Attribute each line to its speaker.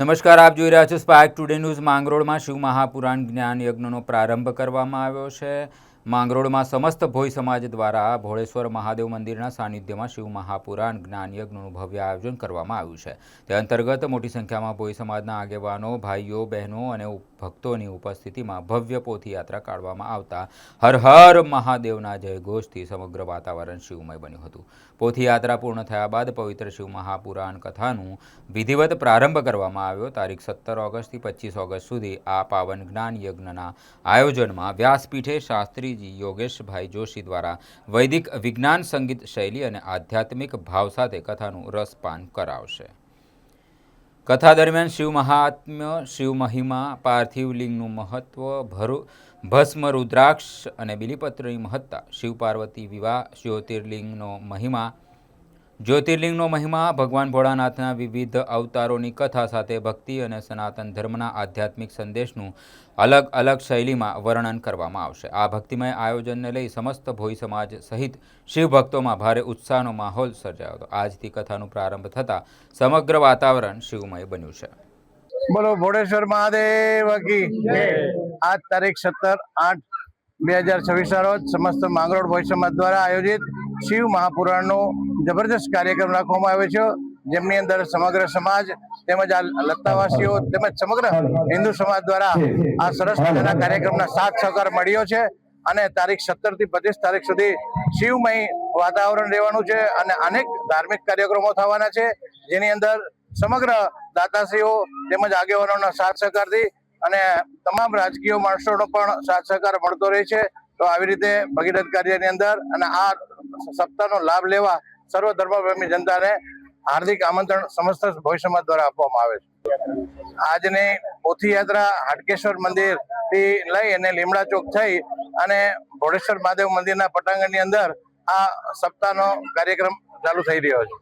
Speaker 1: નમસ્કાર, આપ જોઈ રહ્યા છો સ્પાર્ક ટુડે ન્યૂઝ। માંગરોળમાં શિવ મહાપુરાણ જ્ઞાન યજ્ઞનો પ્રારંભ કરવામાં આવ્યો છે। માંગરોળમાં સમસ્ત ભોઈ સમાજ દ્વારા ભોળેશ્વર મહાદેવ મંદિરના સાનિધ્યમાં શિવ મહાપુરાણ જ્ઞાન યજ્ઞનું ભવ્ય આયોજન કરવામાં આવ્યું છે। તે અંતર્ગત મોટી સંખ્યામાં ભોઈ સમાજના આગેવાનો, ભાઈઓ, બહેનો અને ભક્તોની ઉપસ્થિતિમાં ભવ્ય પોથી યાત્રા કાઢવામાં આવતા હર હર મહાદેવના જયઘોષથી સમગ્ર વાતાવરણ શિવમય બન્યું હતું। પોથી યાત્રા પૂર્ણ થયા બાદ પવિત્ર શિવ મહાપુરાણ કથાનું વિધિવત પ્રારંભ કરવામાં આવ્યો। તારીખ 17 ઓગસ્ટથી 25 ઓગસ્ટ સુધી આ પાવન જ્ઞાન યજ્ઞના આયોજનમાં વ્યાસપીઠે શાસ્ત્રીજી યોગેશભાઈ જોશી દ્વારા વૈદિક વિજ્ઞાન, સંગીત શૈલી અને આધ્યાત્મિક ભાવ સાથે કથાનું રસપાન કરાવશે। કથા દરમિયાન શિવ મહાત્મ્ય, શિવ મહિમા, પાર્થિવ લિંગનું મહત્વ, ભસ્મ, રુદ્રાક્ષ અને બિલીપત્રની મહત્તા, શિવ પાર્વતી વિવાહ, જ્યોતિર્લિંગનો મહિમા, ભગવાન ભોળાનાથના વિવિધ અવતારોની કથા સાથે ભક્તિ અને સનાતન ધર્મના આધ્યાત્મિક સંદેશનું અલગ અલગ શૈલીમાં વર્ણન કરવામાં આવશે। આ ભક્તિમય આયોજનને લઈ સમસ્ત ભોઈ સમાજ સહિત શિવ ભક્તોમાં ભારે ઉત્સાહનો માહોલ સર્જાયો હતો। આજથી કથાનો પ્રારંભ થતાં સમગ્ર વાતાવરણ શિવમય બન્યું છે।
Speaker 2: બોલો ભોળેશ્વર મહાદેવ કી જય। આજ તારીખ 17/8/2026 રોજ સમસ્ત માંગરોળ ભોઈ સમાજ દ્વારા આયોજિત શિવ મહાપુરાણનો જબરદસ્ત કાર્યક્રમ રાખવામાં આવ્યો છે, જેમની અંદર સમગ્ર સમાજ તેમજ આ લત્તાવાસીઓ તેમજ સમગ્ર હિન્દુ સમાજ દ્વારા આ સરસ મજાના કાર્યક્રમના સાથ સહકાર મળ્યો છે અને તારીખ 17 થી 25 તારીખ સુધી શિવમય વાતાવરણ રહેવાનું છે અને અનેક ધાર્મિક કાર્યક્રમો થવાના છે, જેની અંદર સમગ્ર દાતાશ્રીઓ તેમજ આગેવાનોના સાથ સહકારથી અને તમામ રાજકીય માણસોનો પણ સાથ સહકાર મળતો રહે છે। તો આવી રીતે ભગીરથ કાર્યની અંદર અને આ સપ્તાહનો લાભ લેવા સર્વ ધર્મપ્રેમી જનતાને હાર્દિક આમંત્રણ સમસ્ત ભોઈ સમાજ દ્વારા આપવામાં આવે છે। આજની પોથી યાત્રા હાટકેશ્વર મંદિરથી લઈ અને લીમડા ચોક થઈ અને ભોળેશ્વર મહાદેવ મંદિરના પટાંગણની અંદર આ સપ્તાહનો કાર્યક્રમ ચાલુ થઈ રહ્યો છે।